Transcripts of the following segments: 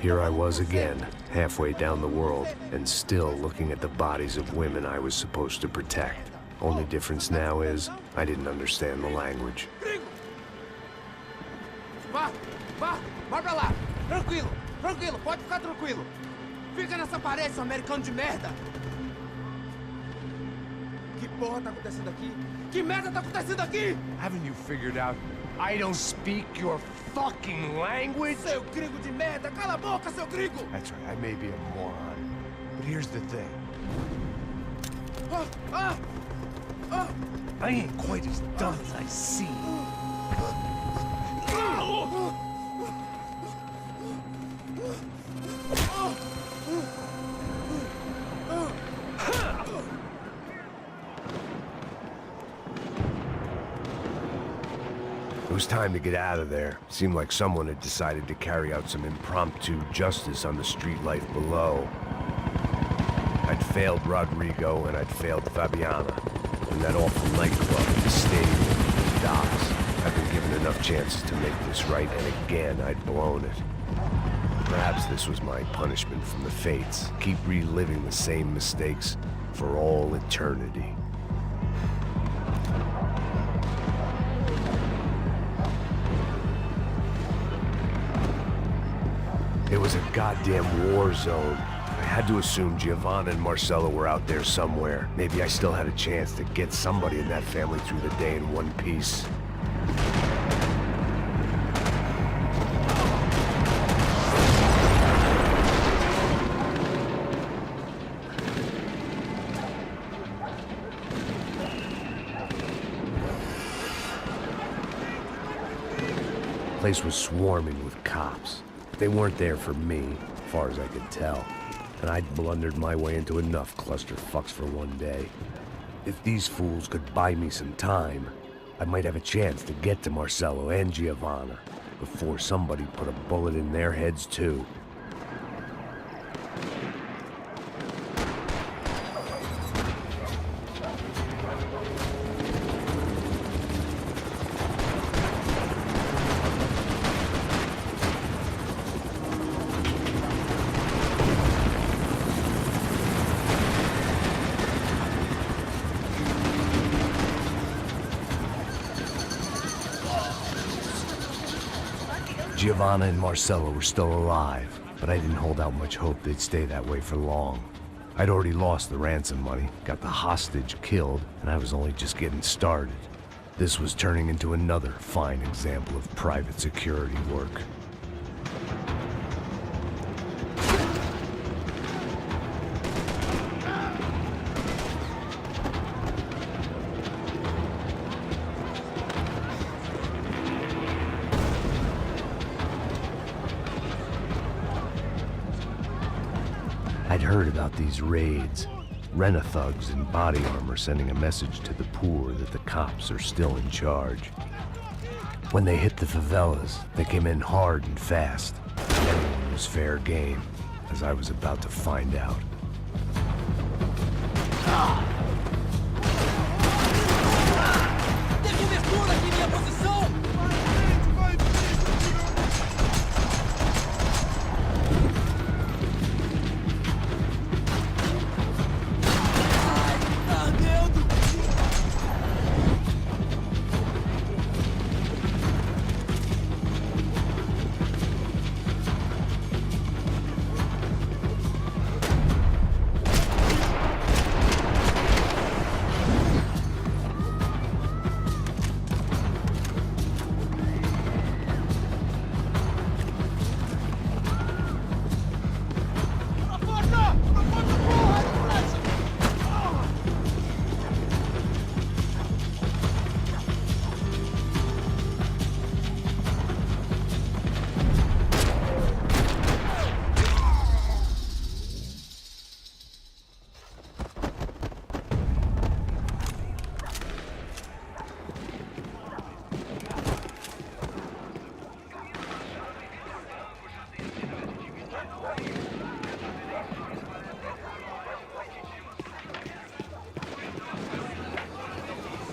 Here I was again, halfway down the world, and still looking at the bodies of women I was supposed to protect. Only difference now is, I didn't understand the language. Vá pra lá. Tranquilo, pode ficar tranquilo. Fica nessa parede, seu americano de merda. Que porra tá acontecendo aqui? Que merda tá acontecendo aqui? Haven't you figured out I don't speak your fucking language? Seu gringo de merda, cala a boca, seu gringo! That's right, I may be a moron, but here's the thing. I ain't quite as dumb as I seem. It was time to get out of there. Seemed like someone had decided to carry out some impromptu justice on the street life below. I'd failed Rodrigo and I'd failed Fabiana. And that awful nightclub, the stadium, the docks. I'd been given enough chances to make this right, and again I'd blown it. Perhaps this was my punishment from the fates. Keep reliving the same mistakes for all eternity. It was a goddamn war zone. I had to assume Giovanna and Marcello were out there somewhere. Maybe I still had a chance to get somebody in that family through the day in one piece. The place was swarming with cops. They weren't there for me, as far as I could tell, and I'd blundered my way into enough clusterfucks for one day. If these fools could buy me some time, I might have a chance to get to Marcello and Giovanna before somebody put a bullet in their heads too. Giovanna and Marcello were still alive, but I didn't hold out much hope they'd stay that way for long. I'd already lost the ransom money, got the hostage killed, and I was only just getting started. This was turning into another fine example of private security work. I'd heard about these raids. Rent-a-thugs in body armor sending a message to the poor that the cops are still in charge. When they hit the favelas, they came in hard and fast. Everyone was fair game, as I was about to find out. Tem cobertura aqui, minha posição!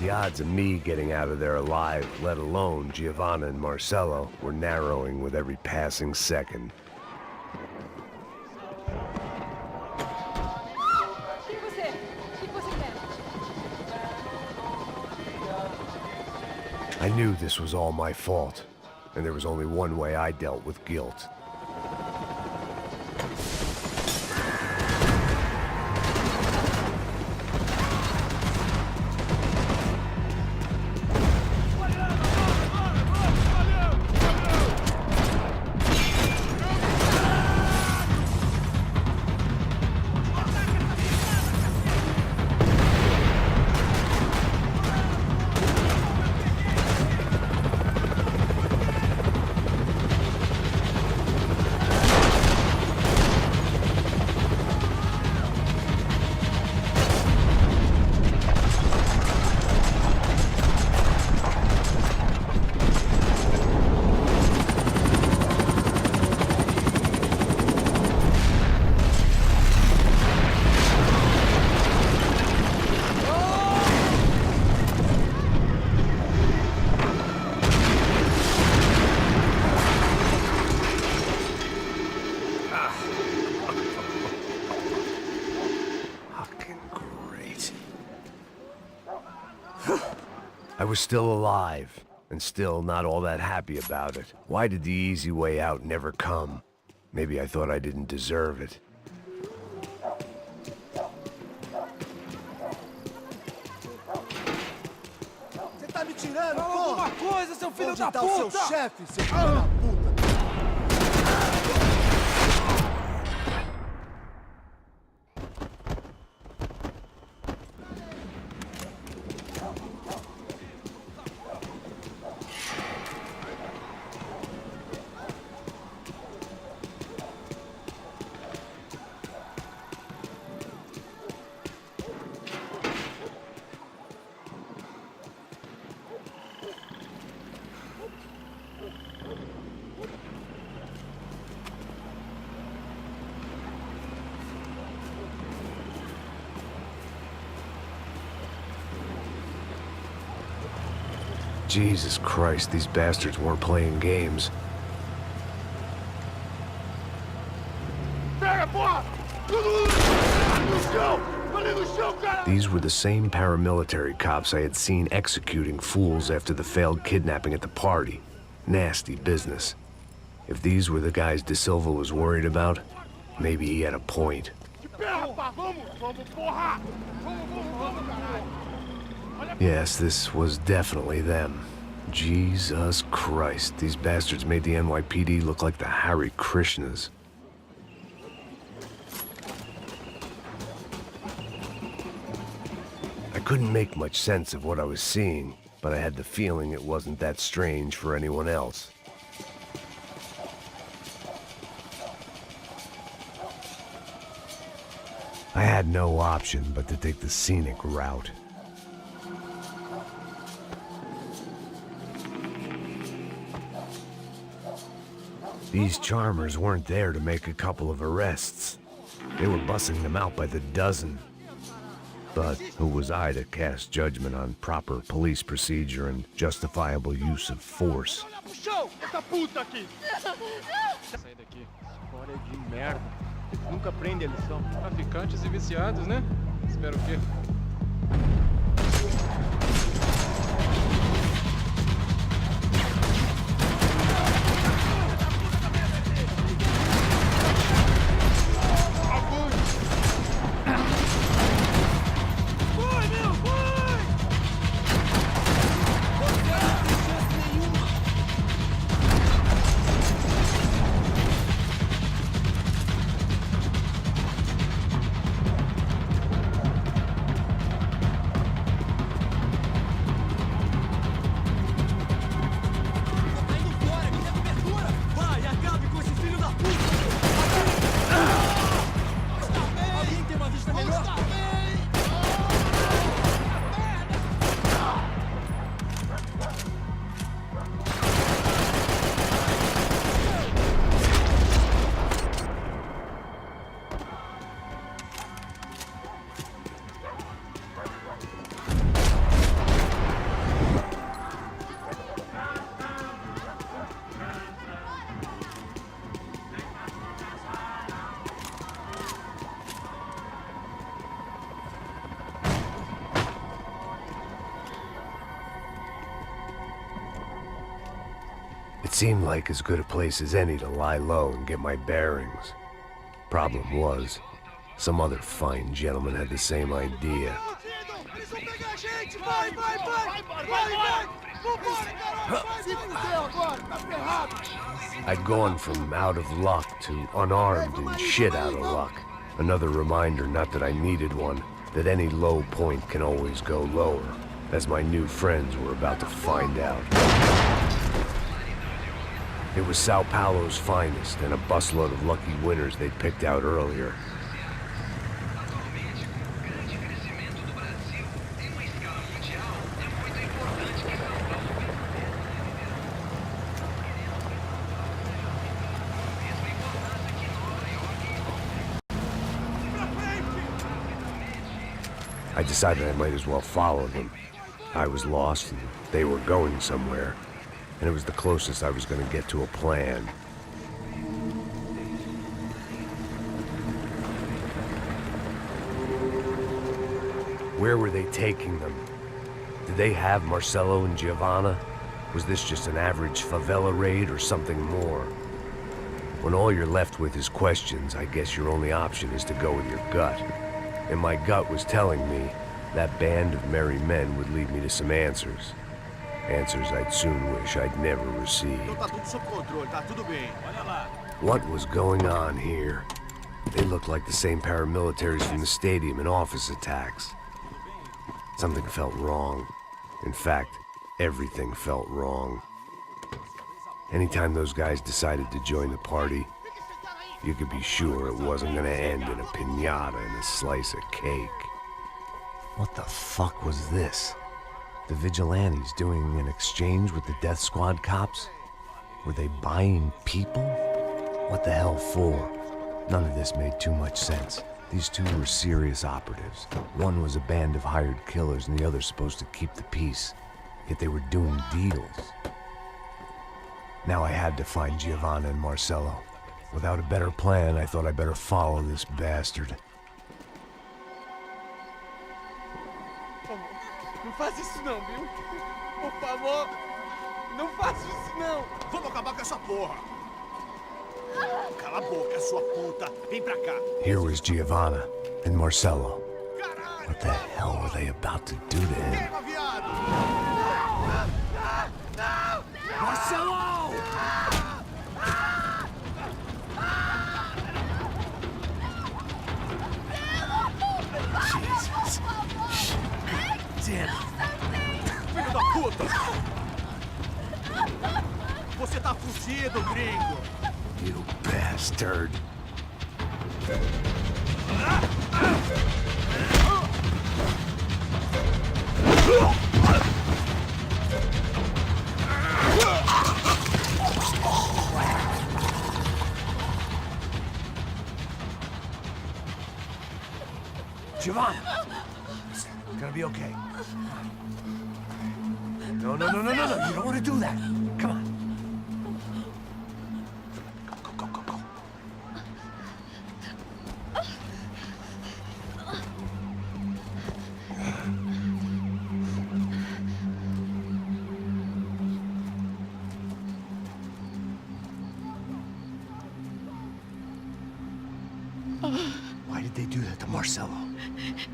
The odds of me getting out of there alive, let alone Giovanna and Marcello, were narrowing with every passing second. I knew this was all my fault, and there was only one way I dealt with guilt. I was still alive, and still not all that happy about it. Why did the easy way out never come? Maybe I thought I didn't deserve it. Você tá me tirando, Fala alguma coisa, seu filho da Onde tá o seu puta! chefe, seu filho da puta? Jesus Christ, these bastards weren't playing games. These were the same paramilitary cops I had seen executing fools after the failed kidnapping at the party. Nasty business. If these were the guys De Silva was worried about, maybe he had a point. Yes, this was definitely them. Jesus Christ, these bastards made the NYPD look like the Hare Krishnas. I couldn't make much sense of what I was seeing, but I had the feeling it wasn't that strange for anyone else. I had no option but to take the scenic route. These charmers weren't there to make a couple of arrests. They were bussing them out by the dozen. But who was I to cast judgment on proper police procedure and justifiable use of force? Sai daqui. História de merda. Nunca aprende a lição. Traficantes e viciados, né? Espero o quê? seemed like as good a place as any to lie low and get my bearings. Problem was, some other fine gentleman had the same idea. I'd gone from out of luck to unarmed and shit out of luck. Another reminder, not that I needed one, that any low point can always go lower, as my new friends were about to find out. It was Sao Paulo's finest, and a busload of lucky winners they'd picked out earlier. I decided I might as well follow them. I was lost, and they were going somewhere, and it was the closest I was going to get to a plan. Where were they taking them? Did they have Marcelo and Giovanna? Was this just an average favela raid or something more? When all you're left with is questions, I guess your only option is to go with your gut. And my gut was telling me that band of merry men would lead me to some answers. Answers I'd soon wish I'd never received. What was going on here? They looked like the same paramilitaries from the stadium in office attacks. Something felt wrong. In fact, everything felt wrong. Anytime those guys decided to join the party, you could be sure it wasn't gonna end in a piñata and a slice of cake. What the fuck was this? The vigilantes doing an exchange with the death squad cops? Were they buying people? What the hell for? None of this made too much sense. These two were serious operatives. One was a band of hired killers and the other supposed to keep the peace. Yet they were doing deals. Now I had to find Giovanna and Marcelo. Without a better plan, I thought I'd better follow this bastard. Não faz isso não, viu? Por favor, não faz isso não. Vamos acabar com essa porra. Cala a boca, sua puta. Vem pra cá. Here was Giovanna and Marcelo. What the hell were they about to do to him? Queima, viado. Marcelo! Jesus. Damn. Filho da puta. Você tá fudido, gringo. You bastard. Giovanna! It's gonna be okay. No, no, no, no, no, no. You don't want to do that. Come on. Go, go, go, go. Why did they do that to Marcelo?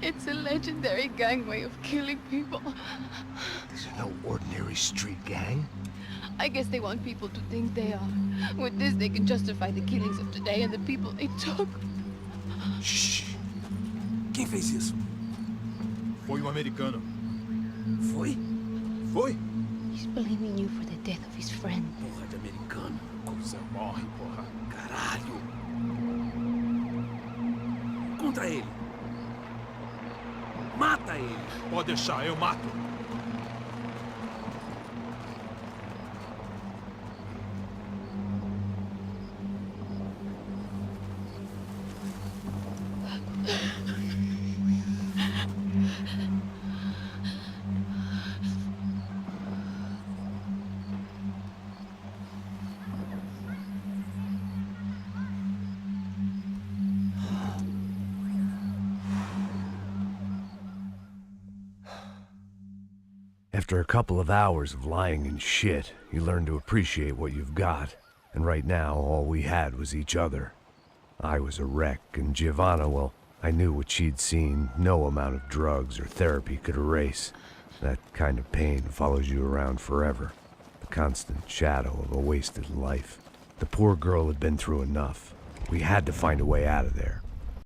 It's a legendary gang way of killing people. These are no ordinary street gang. I guess they want people to think they are. With this, they can justify the killings of today and the people they took. Shh. Quem fez isso? Foi americano. Foi? Foi? He's blaming you for the death of his friend. Porra de americano. Coisa morre, porra. Caralho. Contra ele. Mata ele. Pode deixar, eu mato. After a couple of hours of lying in shit, you learn to appreciate what you've got. And right now, all we had was each other. I was a wreck, and Giovanna, well, I knew what she'd seen no amount of drugs or therapy could erase. That kind of pain follows you around forever. The constant shadow of a wasted life. The poor girl had been through enough. We had to find a way out of there.